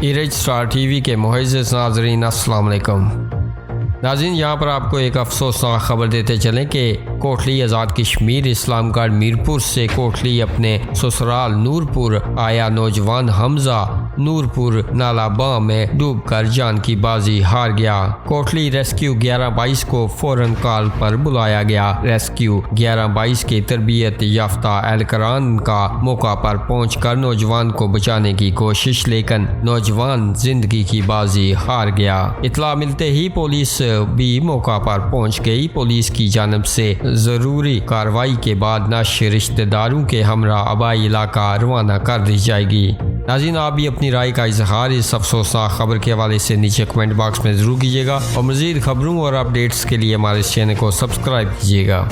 Erase star TV के मुअज़्ज़ज़ नाज़रीन अस्सलाम वालेकुम। नाज़रीन, यहाँ पर आपको एक अफसोसनाक खबर देते चलें कि कोटली आज़ाद कश्मीर इस्लामगढ़ मीरपुर से कोटली अपने ससुराल नूरपुर आया नौजवान हमजा नूरपुर नालाबा में डूबकर जान की बाजी हार गया। कोटली रेस्क्यू 1122 को फौरन कॉल पर बुलाया गया। रेस्क्यू 1122 के तरबियत याफ्ता एहलकारान का मौका पर पहुंचकर नौजवान को बचाने की कोशिश, लेकिन नौजवान जिंदगी की बाजी हार गया। इतला मिलते ही पुलिस भी मौका पर पहुंच गई। पुलिस की जानिब से जरूरी कार्रवाई के बाद नश रिश्तेदारों के हमरा आबाई इलाका रवाना कर दी जाएगी। नाज़रीन, आप भी अपनी राय का इजहार इस अफसोसनाक खबर के हवाले से नीचे कमेंट बॉक्स में ज़रूर कीजिएगा और मज़ीद खबरों और अपडेट्स के लिए हमारे इस चैनल को सब्सक्राइब कीजिएगा।